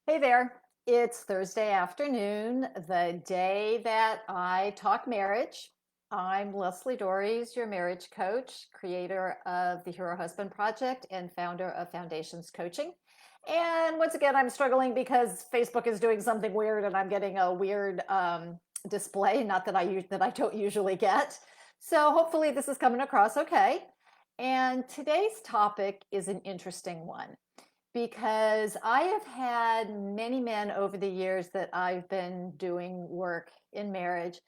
Hey there. It's Thursday afternoon, the day that I talk marriage. I'm Leslie Dories, your marriage coach, creator of the Hero Husband Project and founder of Foundations Coaching. And once again, I'm struggling because Facebook is doing something weird and I'm getting a weird display, not that I don't usually get. So hopefully this is coming across okay. And today's topic is an interesting one because I have had many men over the years that I've been doing work in marriage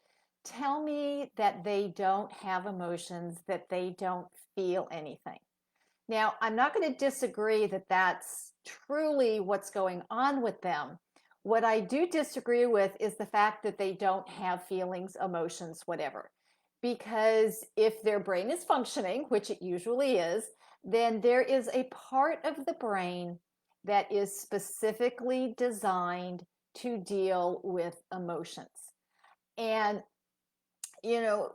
tell me that they don't have emotions, that they don't feel anything. Now, I'm not going to disagree that that's truly what's going on with them. What I do disagree with is the fact that they don't have feelings, emotions, whatever. Because if their brain is functioning, which it usually is, then there is a part of the brain that is specifically designed to deal with emotions. And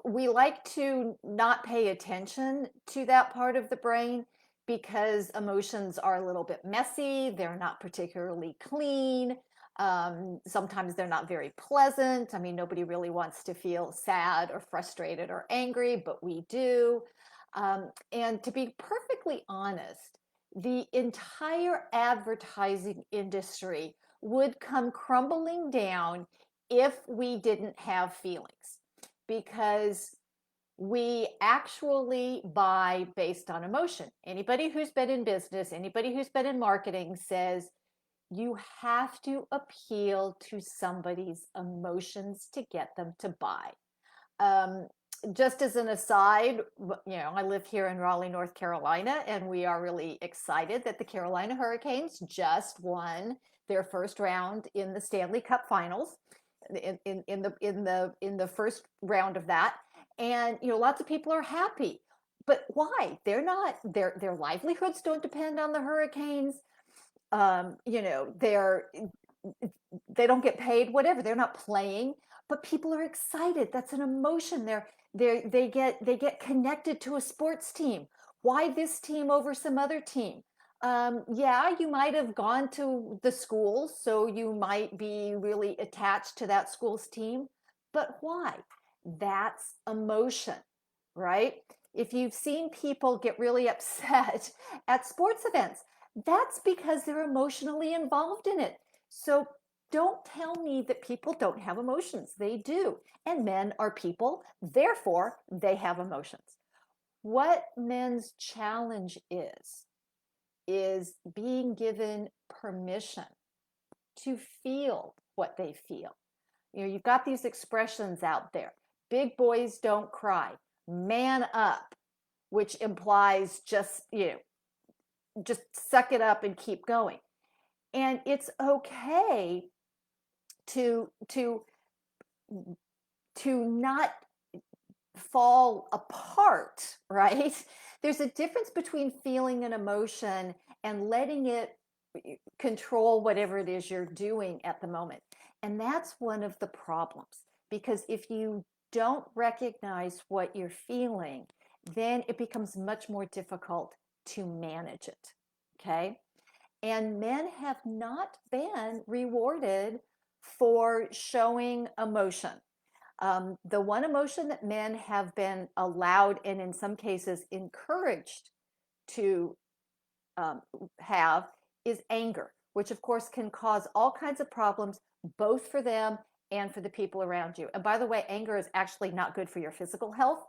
we like to not pay attention to that part of the brain because emotions are a little bit messy. They're not particularly clean. Sometimes they're not very pleasant. I mean, nobody really wants to feel sad or frustrated or angry, but we do. And to be perfectly honest, the entire advertising industry would come crumbling down if we didn't have feelings because we actually buy based on emotion. Anybody who's been in business, anybody who's been in marketing says you have to appeal to somebody's emotions to get them to buy. Um, just as an aside, I live here in Raleigh, North Carolina, and we are really excited that the Carolina Hurricanes just won their first round in the Stanley Cup Finals in the first round of that. And lots of people are happy. But why? They're not their livelihoods don't depend on the Hurricanes. They don't get paid, whatever. They're not playing, but people are excited. That's an emotion. They get connected to a sports team. Why this team over some other team? Yeah, you might have gone to the school, so you might be really attached to that school's team. But why? That's emotion, right? If you've seen people get really upset at sports events, that's because they're emotionally involved in it. So don't tell me that people don't have emotions. They do. And men are people, therefore, they have emotions. What men's challenge is being given permission to feel what they feel. You've got these expressions out there. Big boys don't cry. Man up, which implies just suck it up and keep going. And it's okay to to to not fall apart, right? There's a difference between feeling an emotion and letting it control whatever it is you're doing at the moment. And that's one of the problems because if you don't recognize what you're feeling, then it becomes much more difficult to manage it. Okay. And men have not been rewarded for showing emotion. The one emotion that men have been allowed and in some cases encouraged to have is anger, which of course can cause all kinds of problems, both for them and for the people around you. And by the way, anger is actually not good for your physical health.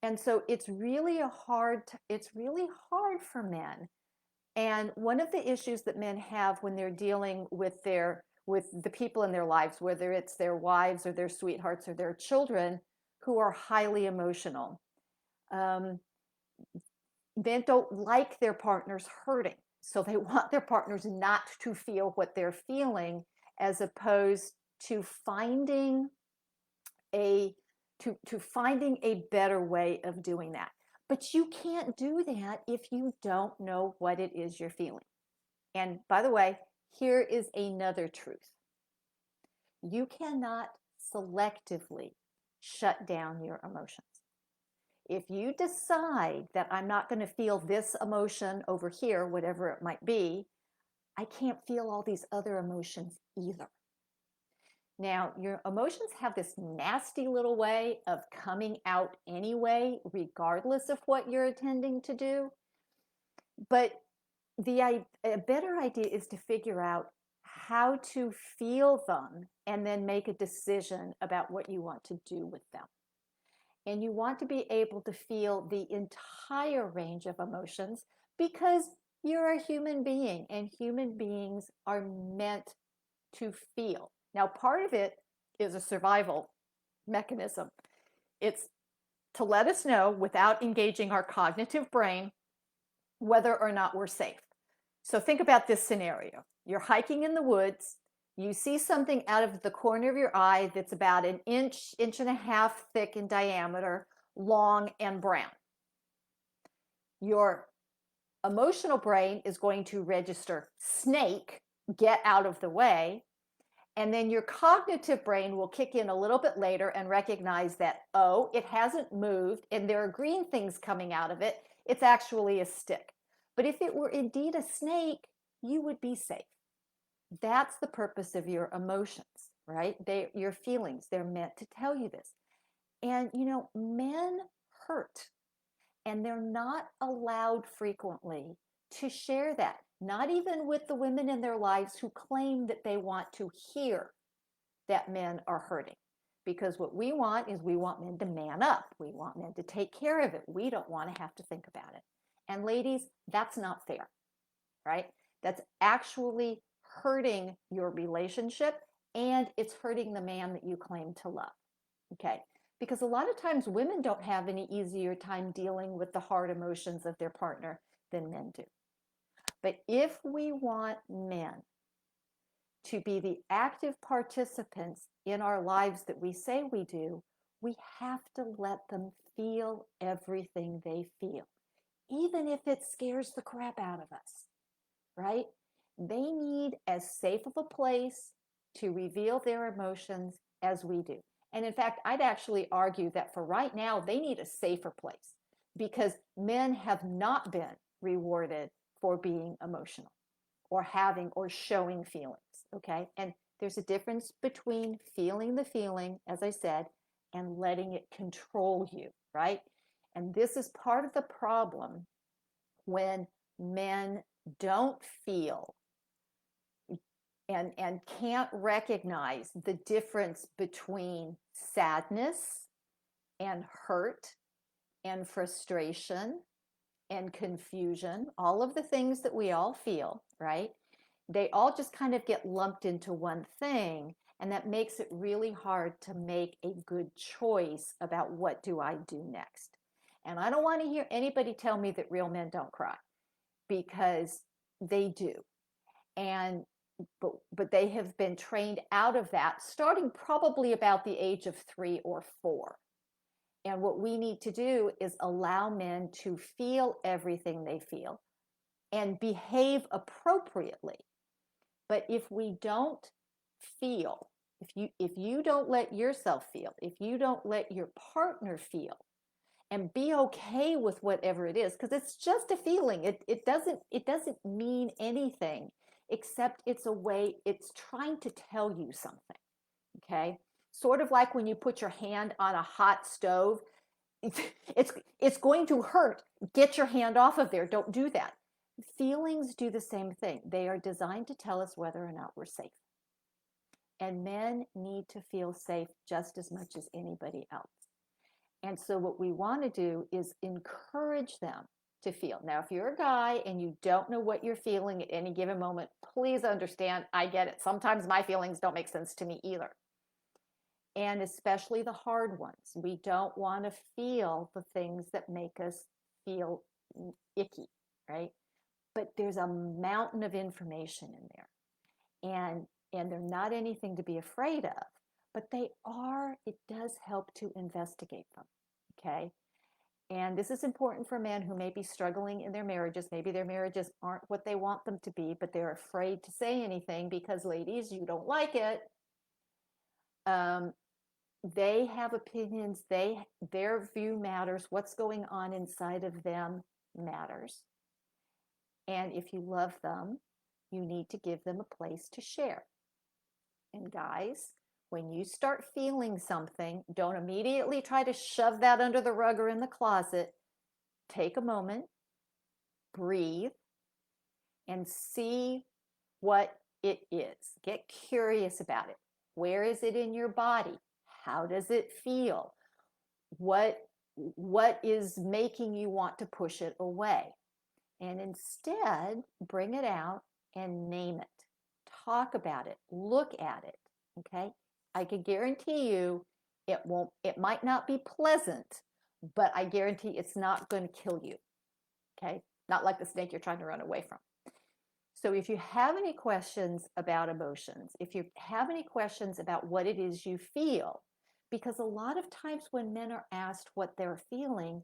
And so it's really hard for men. And one of the issues that men have when they're dealing with the people in their lives, whether it's their wives or their sweethearts or their children who are highly emotional, um, men don't like their partners hurting. So they want their partners not to feel what they're feeling, as opposed to a finding a better way of doing that. But you can't do that if you don't know what it is you're feeling. And by the way, here is another truth. You cannot selectively shut down your emotions. If you decide that I'm not going to feel this emotion over here, whatever it might be, I can't feel all these other emotions either. Now, your emotions have this nasty little way of coming out anyway, regardless of what you're intending to do. But a better idea is to figure out how to feel them and then make a decision about what you want to do with them. And you want to be able to feel the entire range of emotions because you're a human being and human beings are meant to feel. Now, part of it is a survival mechanism. It's to let us know without engaging our cognitive brain whether or not we're safe. So think about this scenario. You're hiking in the woods. You see something out of the corner of your eye that's about an inch, inch and a half thick in diameter, long and brown. Your emotional brain is going to register snake, get out of the way. And then your cognitive brain will kick in a little bit later and recognize that, oh, it hasn't moved and there are green things coming out of it. It's actually a stick. But if it were indeed a snake, you would be safe. That's the purpose of your emotions, right? Your feelings, they're meant to tell you this. And, men hurt and they're not allowed frequently to share that, not even with the women in their lives who claim that they want to hear that men are hurting. Because what we want is we want men to man up. We want men to take care of it. We don't want to have to think about it. And ladies, that's not fair, right? That's actually hurting your relationship and it's hurting the man that you claim to love, okay? Because a lot of times women don't have any easier time dealing with the hard emotions of their partner than men do. But if we want men to be the active participants in our lives that we say we do, we have to let them feel everything they feel, even if it scares the crap out of us, right? They need as safe of a place to reveal their emotions as we do. And in fact, I'd actually argue that for right now, they need a safer place because men have not been rewarded for being emotional or having or showing feelings, okay? And there's a difference between feeling the feeling, as I said, and letting it control you, right? And this is part of the problem when men don't feel and can't recognize the difference between sadness and hurt and frustration and confusion, all of the things that we all feel, right? They all just kind of get lumped into one thing. And that makes it really hard to make a good choice about what do I do next. And I don't want to hear anybody tell me that real men don't cry because they do. And but they have been trained out of that starting probably about the age of 3 or 4. And what we need to do is allow men to feel everything they feel and behave appropriately. But if we don't feel, if you don't let yourself feel, if you don't let your partner feel and be okay with whatever it is, because it's just a feeling. It doesn't mean anything except it's a way, it's trying to tell you something. Okay? Sort of like when you put your hand on a hot stove, it's going to hurt. Get your hand off of there. Don't do that. Feelings do the same thing. They are designed to tell us whether or not we're safe. And men need to feel safe just as much as anybody else. And so what we want to do is encourage them to feel. Now, if you're a guy and you don't know what you're feeling at any given moment, please understand, I get it. Sometimes my feelings don't make sense to me either. And especially the hard ones. We don't want to feel the things that make us feel icky, right? But there's a mountain of information in there. And they're not anything to be afraid of, but it does help to investigate them, okay? And this is important for men who may be struggling in their marriages. Maybe their marriages aren't what they want them to be, but they're afraid to say anything because, ladies, you don't like it. They have opinions. Their view matters. What's going on inside of them matters. And if you love them, you need to give them a place to share. And guys, when you start feeling something, don't immediately try to shove that under the rug or in the closet. Take a moment, breathe, and see what it is. Get curious about it. Where is it in your body? How does it feel? What is making you want to push it away? And instead, bring it out and name it. Talk about it. Look at it. Okay? I can guarantee you it might not be pleasant, but I guarantee it's not going to kill you. Okay? Not like the snake you're trying to run away from. So if you have any questions about emotions, if you have any questions about what it is you feel, because a lot of times when men are asked what they're feeling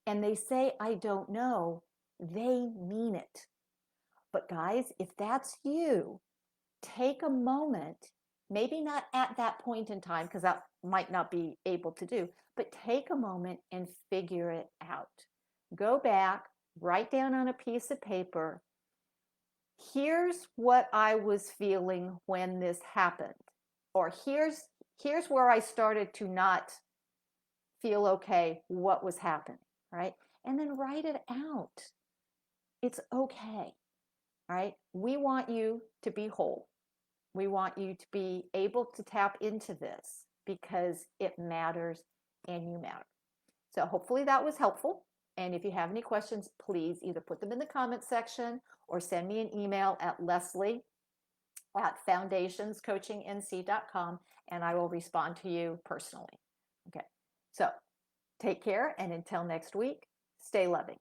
and they say, I don't know, they mean it. But guys, if that's you, take a moment, maybe not at that point in time, because that might not be able to do, but take a moment and figure it out. Go back, write down on a piece of paper, here's what I was feeling when this happened. Or here's where I started to not feel okay, what was happening, right? And then write it out. It's okay, right? We want you to be whole. We want you to be able to tap into this because it matters and you matter. So hopefully that was helpful. And if you have any questions, please either put them in the comment section or send me an email at leslie@foundationscoachingnc.com and I will respond to you personally. Okay, so take care, and until next week, stay loving.